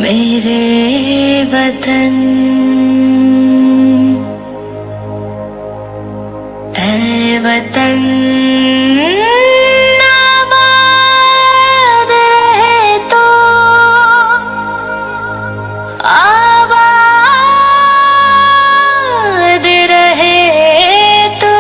मेरे वतन ऐ वतन आबाद रहे तो आबाद रहे तो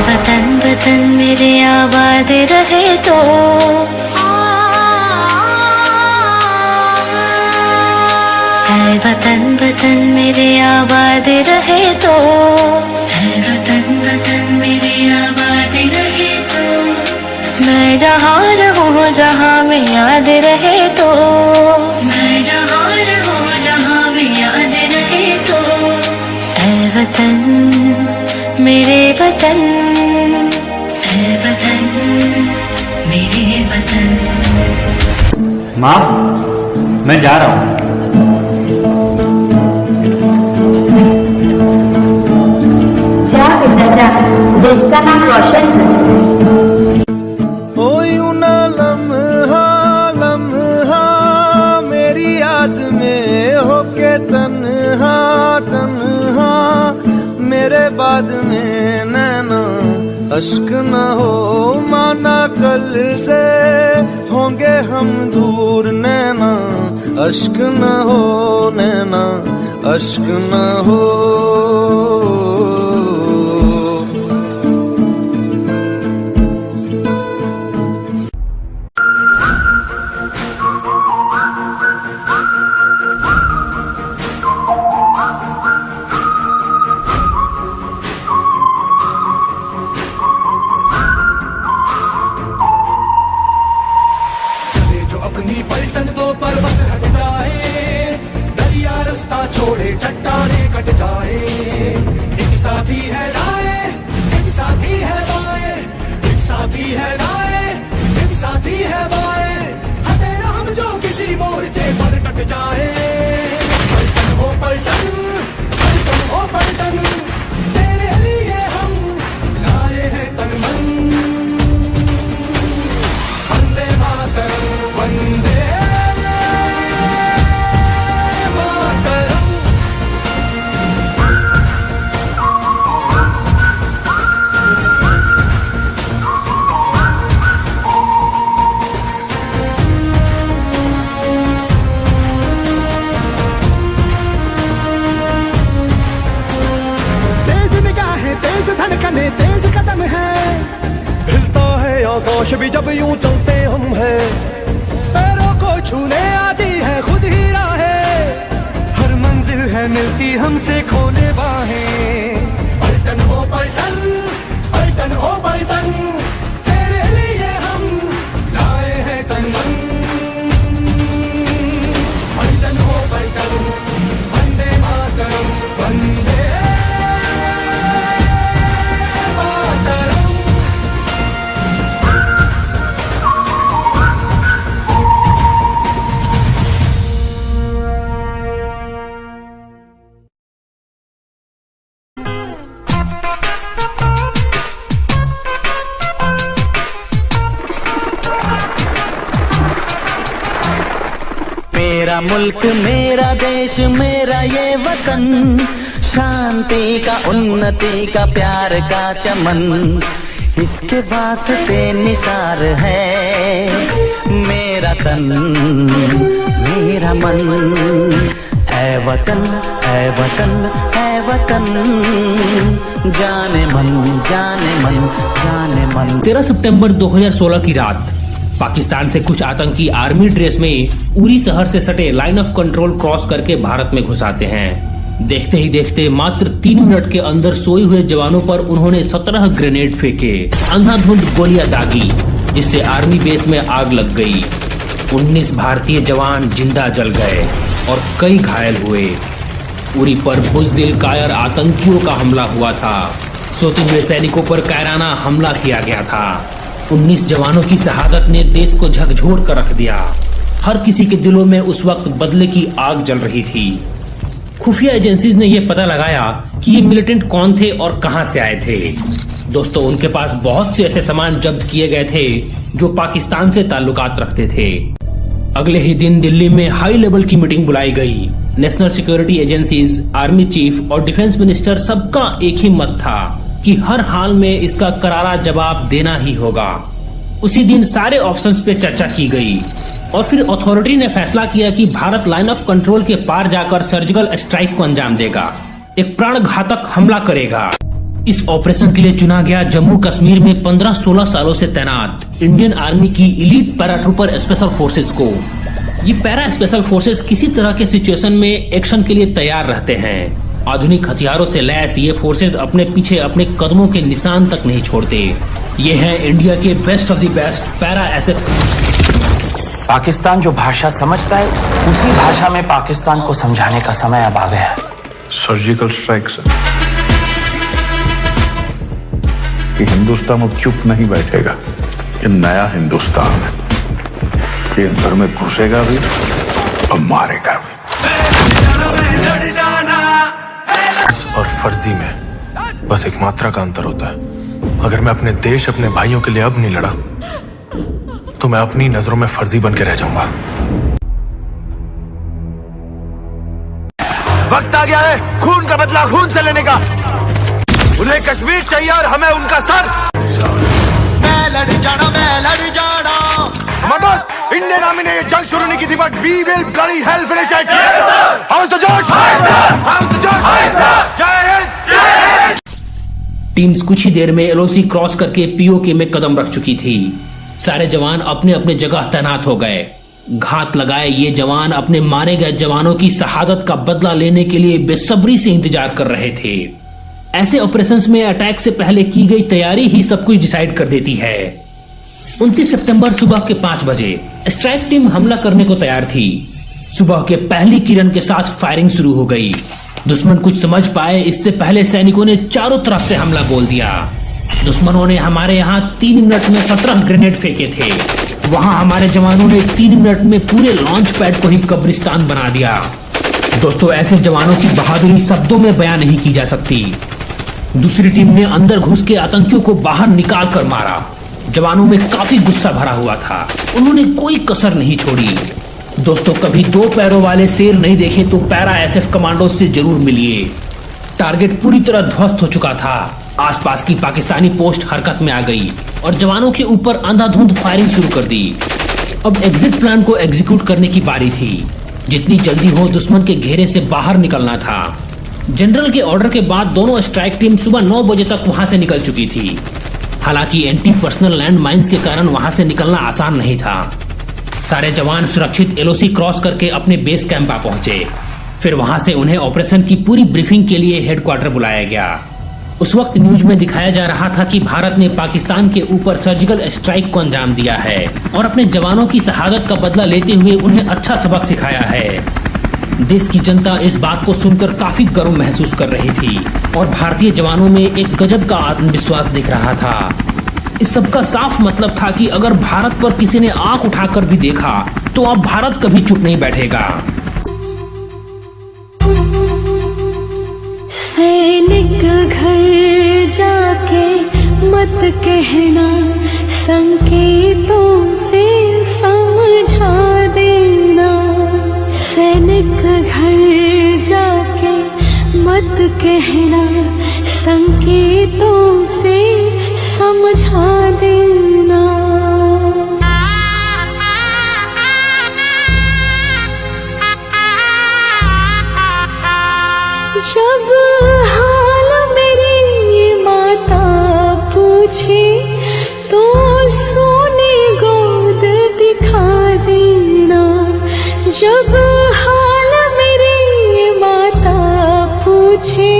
वतन वतन मेरे आबाद रहे तो ऐ वतन वतन मेरे आबाद रहे तो ऐ वतन वतन मेरे आबाद रहे तो मैं जहाँ रहूँ जहाँ में याद रहे तो मैं जहाँ रहूँ जहाँ में याद रहे तो ऐ वतन मेरे वतन ऐ वतन मेरे वतन। माँ मैं जा रहा हूँ। जा बेटा जा, देश का नाम रोशन कर। ओ यूं ना लम्हा लम्हा मेरी याद में होके तन्हा तन्हा, मेरे बाद में नैना अश्क न हो माना कल से होंगे हम दूर, नैना अश्क न हो नैना अश्क न हो। अपनी पलटन तो पर्वत हट जाए, दरिया रास्ता छोड़े चट्टाने कट जाए। एक साथी है राय एक साथी है बाएं, एक साथी है राय एक साथी है बाएं, हटे ना हम जो किसी मोर्चे पर कट जाए। पलटन हो पलटन पलटन हो पलटन, तेरे लिए हम लाए हैं तन मन। वंदे मातरम वंदे मातरम। तेज निगाहें तेज धड़कने तेज कदम है, हिलता है आकाश भी जब यूं चलते हम हैं। पैरों को छूने आती है खुद ही राहें, हर मंजिल है मिलती हमसे खोले बाहें। पलटन हो पलटन पलटन हो पलटन, तेरे लिए हम लाए हैं तन मन। पलटन हो पलटन वंदे मातरम वंदे मातरम। मेरा मुल्क मेरा देश मेरा ये वतन, शांति का उन्नति का प्यार का चमन, इसके वास्ते निसार है मेरा तन मेरा मन। ऐ वतन ऐ वतन ऐ वतन, जाने मन जाने मन जाने मन। 13 सितंबर 2016 की रात पाकिस्तान से कुछ आतंकी आर्मी ड्रेस में उरी शहर से सटे लाइन ऑफ कंट्रोल क्रॉस करके भारत में घुस आते हैं। देखते ही देखते मात्र 3 मिनट के अंदर सोए हुए जवानों पर उन्होंने 17 ग्रेनेड फेंके, अंधाधुंध गोलियां दागी, जिससे आर्मी बेस में आग लग गई। 19 भारतीय जवान जिंदा जल गए और कई घायल हुए। उरी पर बुज़दिल कायर आतंकियों का हमला हुआ था। सोते हुए सैनिकों पर कायराना हमला किया गया था। 19 जवानों की शहादत ने देश को झकझोर कर रख दिया। हर किसी के दिलों में उस वक्त बदले की आग जल रही थी। खुफिया एजेंसीज ने यह पता लगाया कि ये मिलिटेंट कौन थे और कहां से आए थे। दोस्तों, उनके पास बहुत से ऐसे सामान जब्त किए गए थे जो पाकिस्तान से ताल्लुकात रखते थे। अगले ही दिन दिल्ली में हाई लेवल की मीटिंग बुलाई गई। National security agencies, army chief और डिफेंस मिनिस्टर सबका एक ही मत था कि हर हाल में इसका करारा जवाब देना ही होगा। उसी दिन सारे ऑप्शंस पे चर्चा की गई और फिर अथॉरिटी ने फैसला किया कि भारत लाइन ऑफ कंट्रोल के पार जाकर सर्जिकल स्ट्राइक को अंजाम देगा, एक प्राण घातक हमला करेगा। इस ऑपरेशन के लिए चुना गया जम्मू कश्मीर में 15-16 सालों से तैनात इंडियन आर्मी की इलीट पैराट्रूपर स्पेशल फोर्सेस को। ये पैरा स्पेशल फोर्सेस किसी तरह के सिचुएशन में एक्शन के लिए तैयार रहते हैं। आधुनिक हथियारों से लैस ये फोर्सेस अपने पीछे अपने कदमों के निशान तक नहीं छोड़ते। ये है इंडिया के best of the best para SF. Pakistan जो भाषा समझता है, उसी भाषा में पाकिस्तान को समझाने का समय अब आ गया है। सर्जिकल स्ट्राइक से कि हिंदुस्तान अब चुप नहीं बैठेगा। ये नया हिंदुस्तान है, ये अंदर में घुसेगा भी और मारेगा भी। और फर्जी में बस एक मात्रा का अंतर होता है। अगर मैं अपने देश, अपने भाइयों के लिए अब नहीं लड़ा तो मैं अपनी नजरों में फर्जी बन के रह जाऊंगा। वक्त आ गया है खून का बदला खून से लेने का। उन्हें कश्मीर चाहिए और हमें उनका सर। मैं लड़ जाना। इंडियन आर्मी ने ये जंग शुरू नहीं की थी, but we will bloody hell finish it. How's the josh, how's the josh. जय हिंद। टीम्स कुछ ही देर में एलओसी क्रॉस करके पीओके में कदम रख चुकी थी। सारे जवान अपने अपने जगह तैनात हो गए। घात लगाए ये जवान अपने मारे गए जवानों की शहादत का बदला लेने के लिए बेसब्री से इंतजार कर रहे थे। ऐसे ऑपरेशंस में अटैक से पहले की गई तैयारी ही सब कुछ डिसाइड कर देती है। 29 सितंबर सुबह के 5 बजे स्ट्राइक टीम हमला करने को तैयार थी। सुबह के पहली किरण के साथ फायरिंग शुरू हो गई। दुश्मन कुछ समझ पाए इससे पहले सैनिकों ने चारों तरफ से हमला बोल दिया। दुश्मनों ने हमारे यहाँ 3 मिनट में 17 ग्रेनेड फेंके थे। वहाँ हमारे जवानों ने 3 मिनट में पूरे लॉन्च पैड को ही कब्रिस्तान बना दिया। दोस्तों, ऐसे जवानों की बहादुरी शब्दों में बयां नहीं की जा सकती। दूसरी टीम ने अंदर घुस के आतंकियों को बाहर निकाल कर मारा। जवानों में काफी गुस्सा भरा हुआ था, उन्होंने कोई कसर नहीं छोड़ी। दोस्तों, कभी 2 पैरों वाले शेर नहीं देखे तो पैरा एसएफ कमांडो से जरूर मिलिए। टारगेट पूरी तरह ध्वस्त हो चुका था। आसपास की पाकिस्तानी पोस्ट हरकत में आ गई और जवानों के ऊपर अंधाधुंध फायरिंग शुरू कर दी। अब एग्जिट प्लान को एग्जीक्यूट करने की बारी थी। जितनी जल्दी हो दुश्मन के घेरे से बाहर निकलना था। जनरल के ऑर्डर के बाद दोनों स्ट्राइक टीम सुबह 9 बजे तक वहां से निकल चुकी थी। हालांकि एंटी पर्सनल लैंड माइंस के कारण वहां से निकलना आसान नहीं था। सारे जवान सुरक्षित एलओसी क्रॉस करके अपने बेस कैंप आ पहुंचे। फिर वहां से उन्हें ऑपरेशन की पूरी ब्रीफिंग के लिए हेडक्वार्टर बुलाया गया। उस वक्त न्यूज में दिखाया जा रहा था कि भारत ने पाकिस्तान के ऊपर सर्जिकल स्ट्राइक को अंजाम दिया है और अपने जवानों की शहादत का बदला लेते हुए उन्हें अच्छा सबक सिखाया है। देश की जनता इस बात को सुनकर काफी गर्व महसूस कर रही थी और भारतीय जवानों में एक गजब का आत्मविश्वास दिख रहा था। इस सब का साफ मतलब था कि अगर भारत पर किसी ने आंख उठाकर भी देखा तो अब भारत कभी चुप नहीं बैठेगा। सैनिक घर जाके मत कहना, संकेतों से समझा देना। सैनिक घर जाके मत कहना, संकेतों से समझा देना। जब हाल मेरी माता पूछे तो सोने गोद दिखा देना। जब हाल मेरी माता पूछे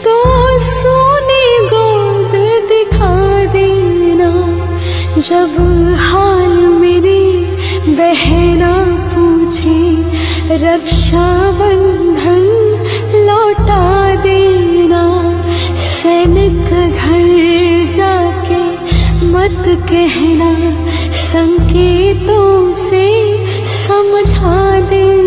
तो सोने गोद दिखा देना। जब हाल मेरी बहना पूछे रक्षा बंधन लौटा देना। सैनिक घर जाके मत कहना, संकेतों से समझा देना।